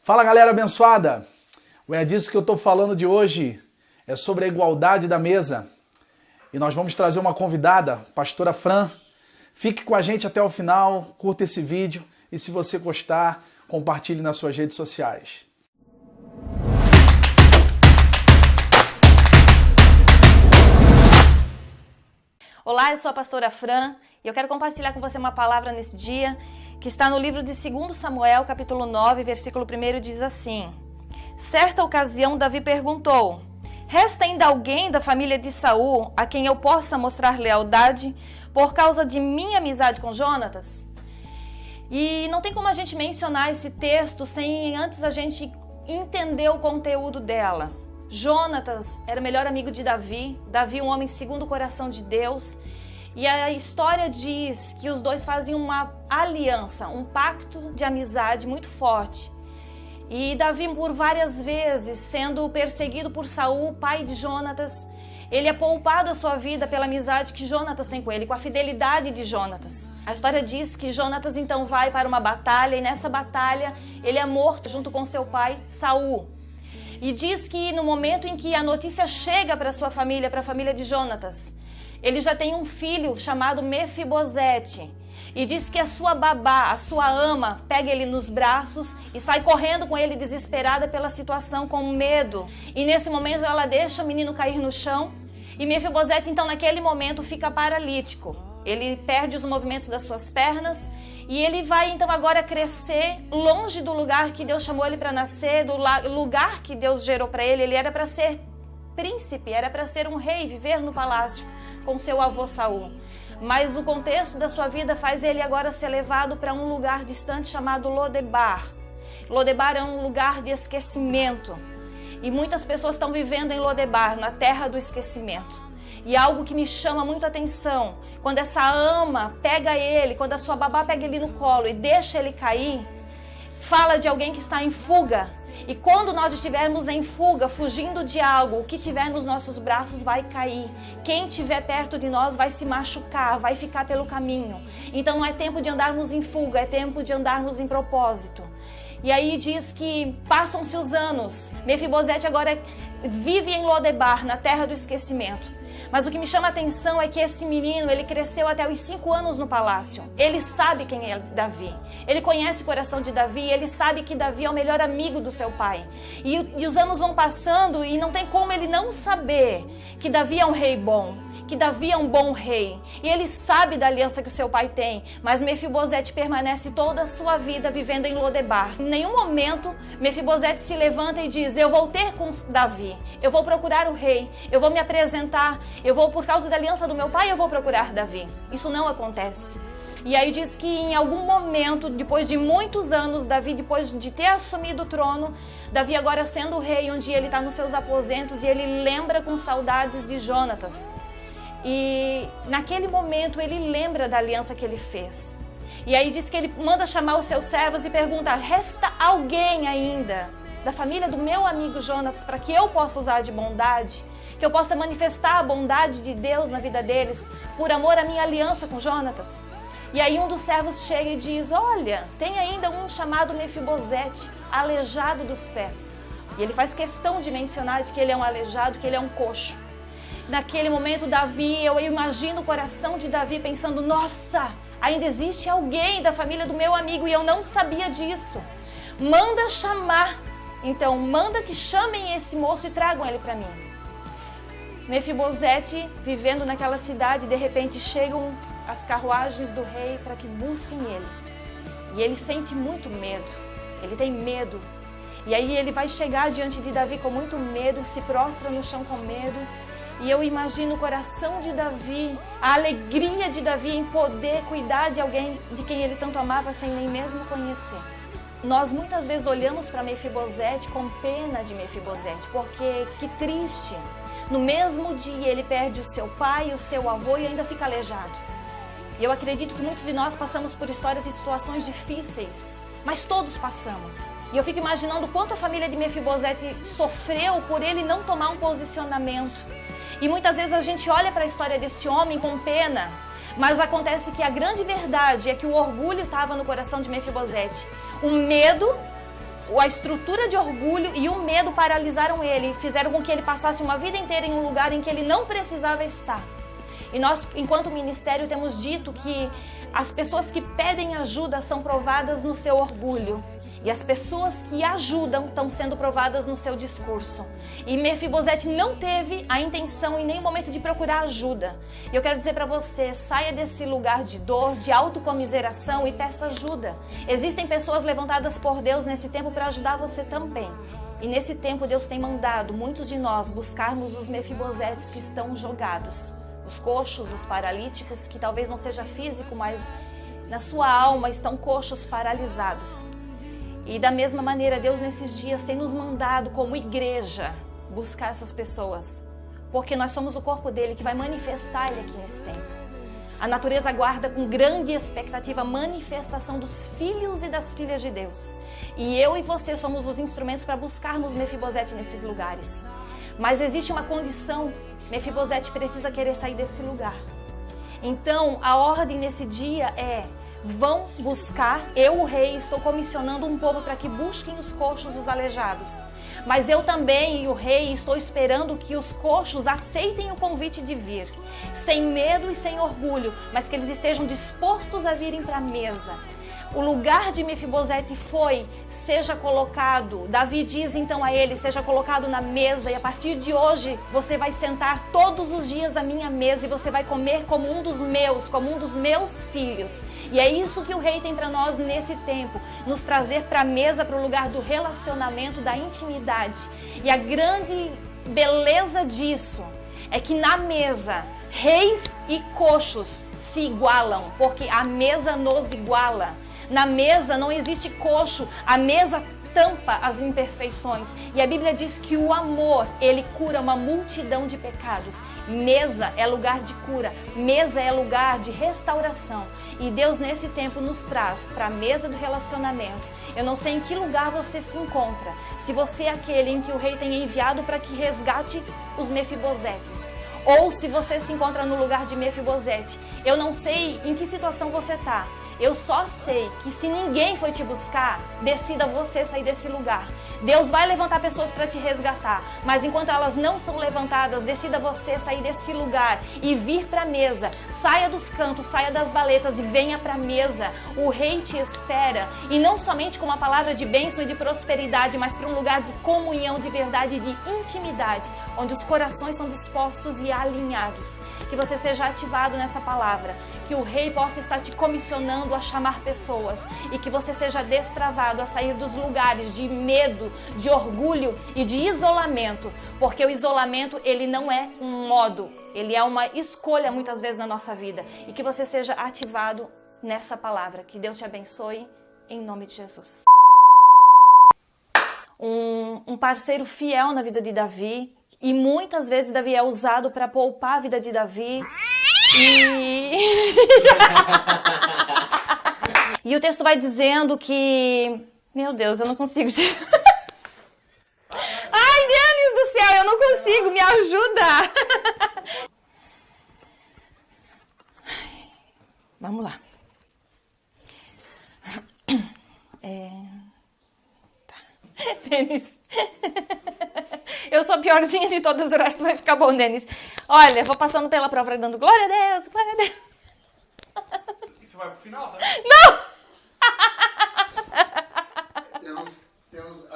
Fala, galera abençoada! É disso que eu estou falando de hoje, é sobre a igualdade da mesa. E nós vamos trazer uma convidada, pastora Fran. Fique com a gente até o final, curta esse vídeo e se você gostar, compartilhe nas suas redes sociais. Olá, eu sou a pastora Fran e eu quero compartilhar com você uma palavra nesse dia que está no livro de 2 Samuel, capítulo 9, versículo 1, diz assim: Certa ocasião Davi perguntou: Resta ainda alguém da família de Saul a quem eu possa mostrar lealdade por causa de minha amizade com Jonatas? E não tem como a gente mencionar esse texto sem antes a gente entender o conteúdo dela. Jonatas era o melhor amigo de Davi, um homem segundo o coração de Deus, e a história diz que os dois faziam uma aliança, um pacto de amizade muito forte. E Davi, por várias vezes, sendo perseguido por Saul, pai de Jonatas, ele é poupado a sua vida pela amizade que Jonatas tem com ele, com a fidelidade de Jonatas. A história diz que Jonatas então vai para uma batalha e nessa batalha ele é morto junto com seu pai Saul. E diz que no momento em que a notícia chega para sua família, para a família de Jonatas, ele já tem um filho chamado Mefibosete. E diz que a sua babá, a sua ama, pega ele nos braços e sai correndo com ele desesperada pela situação, com medo. E nesse momento ela deixa o menino cair no chão e Mefibosete então naquele momento fica paralítico. Ele perde os movimentos das suas pernas e ele vai então agora crescer longe do lugar que Deus chamou ele para nascer, do lugar que Deus gerou para ele. Ele era para ser príncipe, era para ser um rei, viver no palácio com seu avô Saul. Mas o contexto da sua vida faz ele agora ser levado para um lugar distante chamado Lodebar. Lodebar é um lugar de esquecimento e muitas pessoas estão vivendo em Lodebar, na terra do esquecimento. E algo que me chama muito a atenção, quando essa ama pega ele, quando a sua babá pega ele no colo e deixa ele cair, fala de alguém que está em fuga. E quando nós estivermos em fuga, fugindo de algo, o que tiver nos nossos braços vai cair. Quem estiver perto de nós vai se machucar, vai ficar pelo caminho. Então não é tempo de andarmos em fuga, é tempo de andarmos em propósito. E aí diz que passam-se os anos, Mefibosete agora vive em Lodebar, na terra do esquecimento. Mas o que me chama a atenção é que esse menino, ele cresceu até os 5 anos no palácio. Ele sabe quem é Davi. Ele conhece o coração de Davi, ele sabe que Davi é o melhor amigo do seu pai. E os anos vão passando e não tem como ele não saber que Davi é um rei bom, que Davi é um bom rei. E ele sabe da aliança que o seu pai tem, mas Mefibosete permanece toda a sua vida vivendo em Lodebar. Em nenhum momento Mefibosete se levanta e diz: eu vou ter com Davi, eu vou procurar o rei, eu vou me apresentar, eu vou, por causa da aliança do meu pai, eu vou procurar Davi. Isso não acontece. E aí diz que em algum momento, depois de muitos anos, Davi, depois de ter assumido o trono, Davi agora sendo o rei, um dia ele está nos seus aposentos e ele lembra com saudades de Jonatas. E naquele momento ele lembra da aliança que ele fez. E aí diz que ele manda chamar os seus servos e pergunta: resta alguém ainda da família do meu amigo Jonatas para que eu possa usar de bondade, que eu possa manifestar a bondade de Deus na vida deles, por amor à minha aliança com Jonatas? E aí um dos servos chega e diz: olha, tem ainda um chamado Mefibosete, aleijado dos pés. E ele faz questão de mencionar de que ele é um aleijado, que ele é um coxo. Naquele momento Davi, eu imagino o coração de Davi pensando: nossa, ainda existe alguém da família do meu amigo e eu não sabia disso. Manda chamar. Então, manda que chamem esse moço e tragam ele para mim. Mefibosete, vivendo naquela cidade, de repente chegam as carruagens do rei para que busquem ele. E ele sente muito medo, ele tem medo. E aí ele vai chegar diante de Davi com muito medo, se prostra no chão com medo. E eu imagino o coração de Davi, a alegria de Davi em poder cuidar de alguém de quem ele tanto amava sem nem mesmo conhecer. Nós muitas vezes olhamos para Mefibosete com pena de Mefibosete, porque que triste, no mesmo dia ele perde o seu pai, o seu avô e ainda fica aleijado. E eu acredito que muitos de nós passamos por histórias e situações difíceis, mas todos passamos. E eu fico imaginando quanto a família de Mefibosete sofreu por ele não tomar um posicionamento. E muitas vezes a gente olha para a história desse homem com pena, mas acontece que a grande verdade é que o orgulho estava no coração de Mefibosete. O medo a estrutura de orgulho e o medo paralisaram ele, fizeram com que ele passasse uma vida inteira em um lugar em que ele não precisava estar. E nós, enquanto ministério, temos dito que as pessoas que pedem ajuda são provadas no seu orgulho. E as pessoas que ajudam estão sendo provadas no seu discurso. E Mefibosete não teve a intenção em nenhum momento de procurar ajuda. E eu quero dizer para você, saia desse lugar de dor, de autocomiseração e peça ajuda. Existem pessoas levantadas por Deus nesse tempo para ajudar você também. E nesse tempo Deus tem mandado muitos de nós buscarmos os Mefibosetes que estão jogados. Os coxos, os paralíticos, que talvez não seja físico, mas na sua alma estão coxos paralisados. E da mesma maneira, Deus nesses dias tem nos mandado como igreja buscar essas pessoas. Porque nós somos o corpo dele que vai manifestar ele aqui nesse tempo. A natureza aguarda com grande expectativa a manifestação dos filhos e das filhas de Deus. E eu e você somos os instrumentos para buscarmos Mefibosete nesses lugares. Mas existe uma condição, Mefibosete precisa querer sair desse lugar. Então, a ordem nesse dia é: vão buscar, eu, o rei, estou comissionando um povo para que busquem os coxos, os aleijados. Mas eu também, o rei, estou esperando que os coxos aceitem o convite de vir, sem medo e sem orgulho, mas que eles estejam dispostos a virem para a mesa. O lugar de Mefibosete seja colocado, Davi diz então a ele, seja colocado na mesa, e a partir de hoje você vai sentar todos os dias à minha mesa e você vai comer como um dos meus filhos. E é isso que o rei tem para nós nesse tempo, nos trazer para a mesa, para o lugar do relacionamento, da intimidade. E a grande beleza disso é que na mesa, reis e coxos se igualam, porque a mesa nos iguala. Na mesa não existe coxo, a mesa tampa as imperfeições. E a Bíblia diz que o amor, ele cura uma multidão de pecados. Mesa é lugar de cura, mesa é lugar de restauração. E Deus nesse tempo nos traz para a mesa do relacionamento. Eu não sei em que lugar você se encontra, se você é aquele em que o rei tem enviado para que resgate os Mefibosetes, ou se você se encontra no lugar de Mefibosete. Eu não sei em que situação você está. Eu só sei que se ninguém foi te buscar, decida você sair desse lugar. Deus vai levantar pessoas para te resgatar, mas enquanto elas não são levantadas, decida você sair desse lugar e vir para a mesa. Saia dos cantos, saia das valetas e venha para a mesa. O rei te espera, e não somente com uma palavra de bênção e de prosperidade, mas para um lugar de comunhão, de verdade e de intimidade, onde os corações são dispostos e alinhados. Que você seja ativado nessa palavra, que o rei possa estar te comissionando a chamar pessoas e que você seja destravado a sair dos lugares de medo, de orgulho e de isolamento, porque o isolamento, ele não é um modo, ele é uma escolha muitas vezes na nossa vida. E que você seja ativado nessa palavra. Que Deus te abençoe em nome de Jesus. Um parceiro fiel na vida de Davi, e muitas vezes Davi é usado para poupar a vida de Davi. E o texto vai dizendo que... Meu Deus, eu não consigo... Ai, Deus do céu, eu não consigo, me ajuda! Vamos lá. Denis. Eu sou a piorzinha de todas, o resto vai ficar bom, Denis. Olha, vou passando pela prova dando glória a Deus, glória a Deus. Você vai pro final, tá? Não! Temos